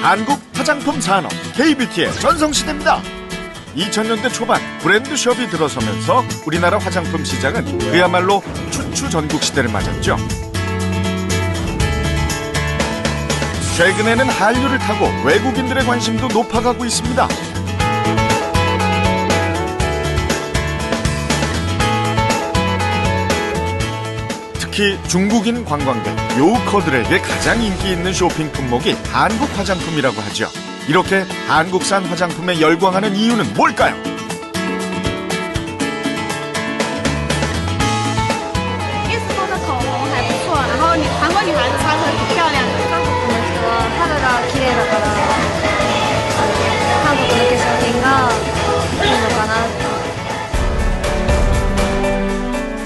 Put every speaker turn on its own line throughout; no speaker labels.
한국 화장품 산업 K-뷰티의 전성시대입니다. 2000년대 초반 브랜드숍이 들어서면서 우리나라 화장품 시장은 그야말로 추추전국시대를 맞았죠. 최근에는 한류를 타고 외국인들의 관심도 높아가고 있습니다. 특히 중국인 관광객, 요커들에게 가장 인기 있는 쇼핑 품목이 한국 화장품이라고 하죠. 이렇게 한국산 화장품에 열광하는 이유는 뭘까요?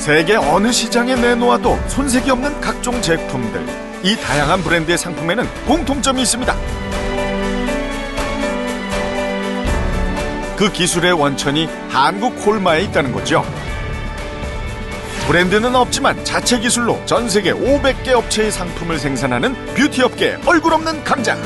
세계 어느 시장에 내놓아도 손색이 없는 각종 제품들. 이 다양한 브랜드의 상품에는 공통점이 있습니다. 그 기술의 원천이 한국 콜마에 있다는 거죠. 브랜드는 없지만 자체 기술로 전 세계 500개 업체의 상품을 생산하는 뷰티 업계의 얼굴 없는 강자.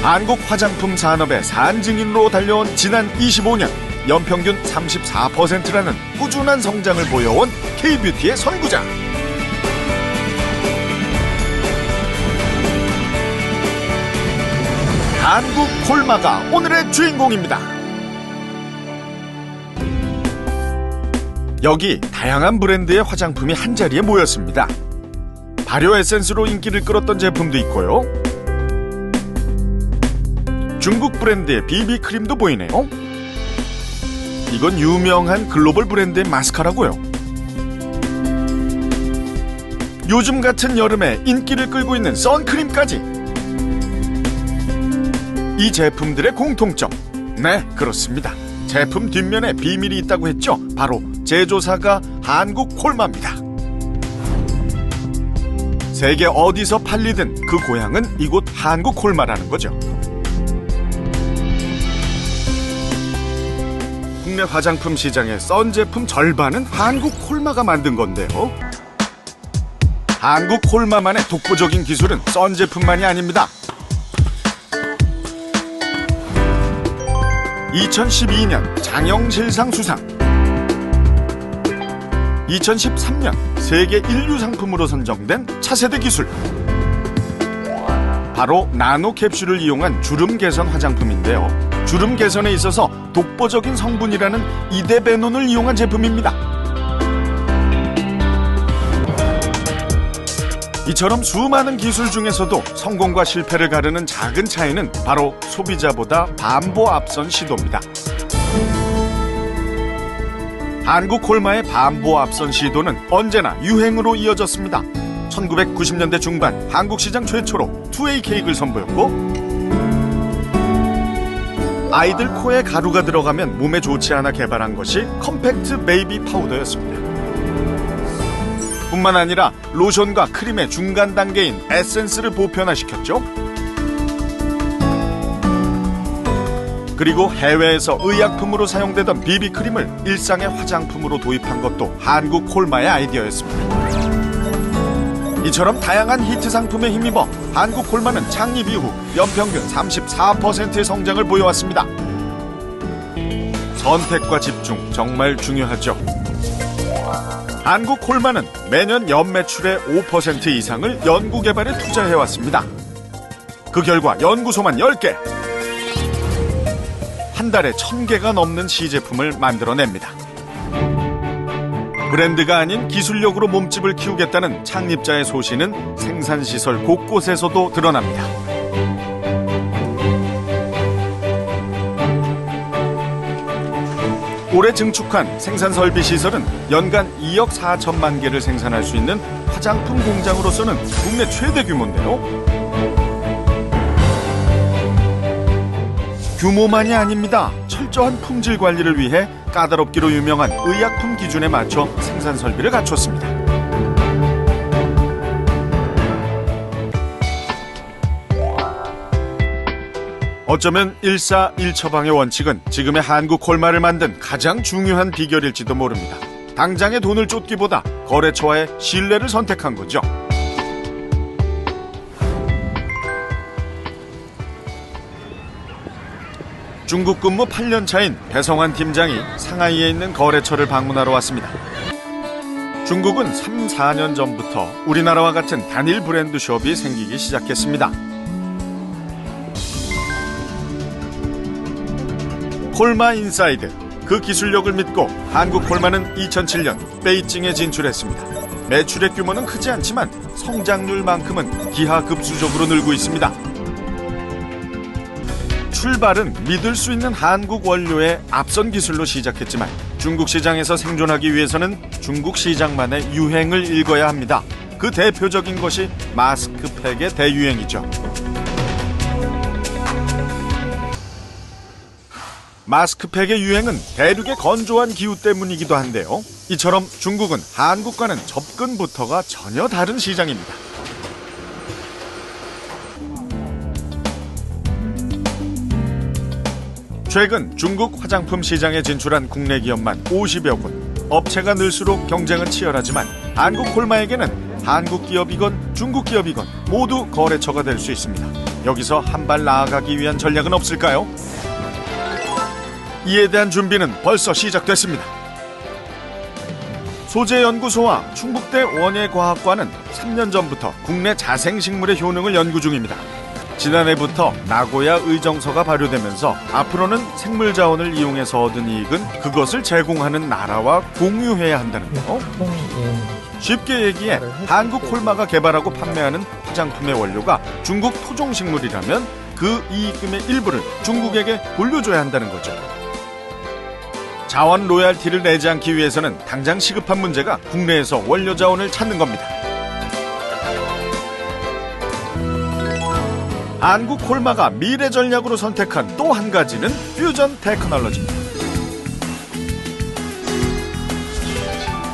한국 화장품 산업의 산증인으로 달려온 지난 25년 연평균 34%라는 꾸준한 성장을 보여온 K-뷰티의 선구자. 한국 콜마가 오늘의 주인공입니다. 여기 다양한 브랜드의 화장품이 한자리에 모였습니다. 발효 에센스로 인기를 끌었던 제품도 있고요. 중국 브랜드의 비비크림도 보이네요. 이건 유명한 글로벌 브랜드의 마스카라고요. 요즘 같은 여름에 인기를 끌고 있는 선크림까지. 이 제품들의 공통점. 네, 그렇습니다. 제품 뒷면에 비밀이 있다고 했죠. 바로 제조사가 한국 콜마입니다. 세계 어디서 팔리든 그 고향은 이곳 한국 콜마라는 거죠. 국내 화장품 시장의 썬 제품 절반은 한국 콜마가 만든 건데요. 한국 콜마만의 독보적인 기술은 썬 제품만이 아닙니다. 2012년 장영실상 수상, 2013년 세계 인류 상품으로 선정된 차세대 기술, 바로 나노 캡슐을 이용한 주름 개선 화장품인데요. 주름 개선에 있어서 독보적인 성분이라는 이데베논을 이용한 제품입니다. 이처럼 수많은 기술 중에서도 성공과 실패를 가르는 작은 차이는 바로 소비자보다 반보 앞선 시도입니다. 한국 콜마의 반보 앞선 시도는 언제나 유행으로 이어졌습니다. 1990년대 중반 한국 시장 최초로 2A 케이크를 선보였고, 아이들 코에 가루가 들어가면 몸에 좋지 않아 개발한 것이 컴팩트 베이비 파우더였습니다. 뿐만 아니라 로션과 크림의 중간 단계인 에센스를 보편화시켰죠. 그리고 해외에서 의약품으로 사용되던 비비크림을 일상의 화장품으로 도입한 것도 한국 콜마의 아이디어였습니다. 이처럼 다양한 히트 상품에 힘입어 한국 콜마는 창립 이후 연평균 34%의 성장을 보여왔습니다. 선택과 집중, 정말 중요하죠. 한국 콜마는 매년 연매출의 5% 이상을 연구개발에 투자해왔습니다. 그 결과 연구소만 10개, 한 달에 1000개가 넘는 시제품을 만들어냅니다. 브랜드가 아닌 기술력으로 몸집을 키우겠다는 창립자의 소신은 생산시설 곳곳에서도 드러납니다. 올해 증축한 생산설비 시설은 연간 2억 4천만 개를 생산할 수 있는 화장품 공장으로서는 국내 최대 규모인데요. 규모만이 아닙니다. 철저한 품질 관리를 위해 까다롭기로 유명한 의약품 기준에 맞춰 생산 설비를 갖췄습니다. 어쩌면 일사일처방의 원칙은 지금의 한국 콜마를 만든 가장 중요한 비결일지도 모릅니다. 당장의 돈을 쫓기보다 거래처와의 신뢰를 선택한 거죠. 중국 근무 8년 차인 배성환 팀장이 상하이에 있는 거래처를 방문하러 왔습니다. 중국은 3, 4년 전부터 우리나라와 같은 단일 브랜드 숍이 생기기 시작했습니다. 콜마 인사이드, 그 기술력을 믿고 한국 콜마는 2007년 베이징에 진출했습니다. 매출의 규모는 크지 않지만 성장률만큼은 기하급수적으로 늘고 있습니다. 출발은 믿을 수 있는 한국 원료의 앞선 기술로 시작했지만 중국 시장에서 생존하기 위해서는 중국 시장만의 유행을 읽어야 합니다. 그 대표적인 것이 마스크팩의 대유행이죠. 마스크팩의 유행은 대륙의 건조한 기후 때문이기도 한데요. 이처럼 중국은 한국과는 접근부터가 전혀 다른 시장입니다. 최근 중국 화장품 시장에 진출한 국내 기업만 50여 곳. 업체가 늘수록 경쟁은 치열하지만 한국 콜마에게는 한국 기업이건 중국 기업이건 모두 거래처가 될 수 있습니다. 여기서 한 발 나아가기 위한 전략은 없을까요? 이에 대한 준비는 벌써 시작됐습니다. 소재연구소와 충북대 원예과학과는 3년 전부터 국내 자생식물의 효능을 연구 중입니다. 지난해부터 나고야 의정서가 발효되면서 앞으로는 생물 자원을 이용해서 얻은 이익은 그것을 제공하는 나라와 공유해야 한다는데요. 쉽게 얘기해 한국 콜마가 개발하고 판매하는 화장품의 원료가 중국 토종식물이라면 그 이익금의 일부를 중국에게 돌려줘야 한다는 거죠. 자원 로얄티를 내지 않기 위해서는 당장 시급한 문제가 국내에서 원료 자원을 찾는 겁니다. 한국 콜마가 미래 전략으로 선택한 또 한 가지는 퓨전 테크놀로지입니다.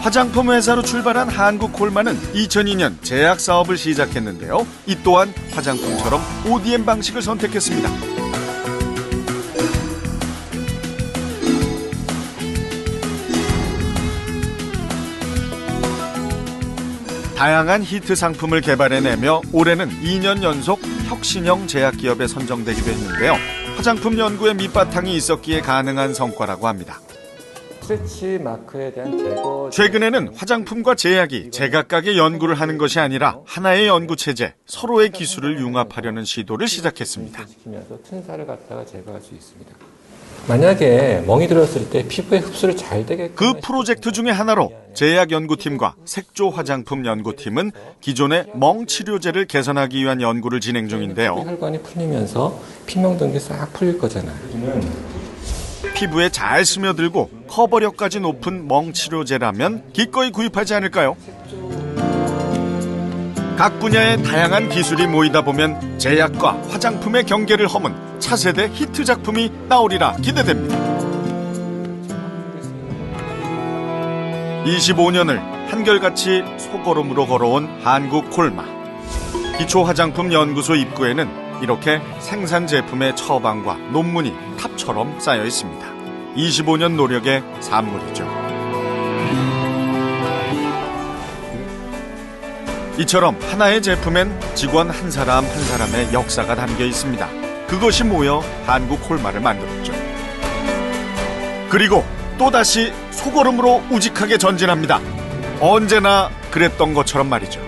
화장품 회사로 출발한 한국 콜마는 2002년 제약 사업을 시작했는데요. 이 또한 화장품처럼 ODM 방식을 선택했습니다. 다양한 히트 상품을 개발해내며 올해는 2년 연속 혁신형 제약기업에 선정되기도 했는데요. 화장품 연구에 밑바탕이 있었기에 가능한 성과라고 합니다.
스트레치 마크에 대한 제거.
최근에는 화장품과 제약이 제각각의 연구를 하는 것이 아니라 하나의 연구 체제, 서로의 기술을 융합하려는 시도를 시작했습니다.
시키면서 튼살을 갖다가 제거할 수 있습니다. 만약에 멍이 들었을 때 피부에 흡수를 잘 되게
그 프로젝트 중에 하나로 제약연구팀과 색조 화장품 연구팀은 기존의 멍 치료제를 개선하기 위한 연구를 진행 중인데요.
혈관이 풀리면서 피멍든 게 싹 풀릴 거잖아요.
피부에 잘 스며들고 커버력까지 높은 멍 치료제라면 기꺼이 구입하지 않을까요? 각 분야의 다양한 기술이 모이다 보면 제약과 화장품의 경계를 허문 차세대 히트 작품이 나오리라 기대됩니다. 25년을 한결같이 소걸음으로 걸어온 한국 콜마. 기초화장품 연구소 입구에는 이렇게 생산 제품의 처방과 논문이 탑처럼 쌓여 있습니다. 25년 노력의 산물이죠. 이처럼 하나의 제품엔 직원 한 사람 한 사람의 역사가 담겨 있습니다. 그것이 모여 한국 콜마를 만들었죠. 그리고 또다시 소걸음으로 우직하게 전진합니다. 언제나 그랬던 것처럼 말이죠.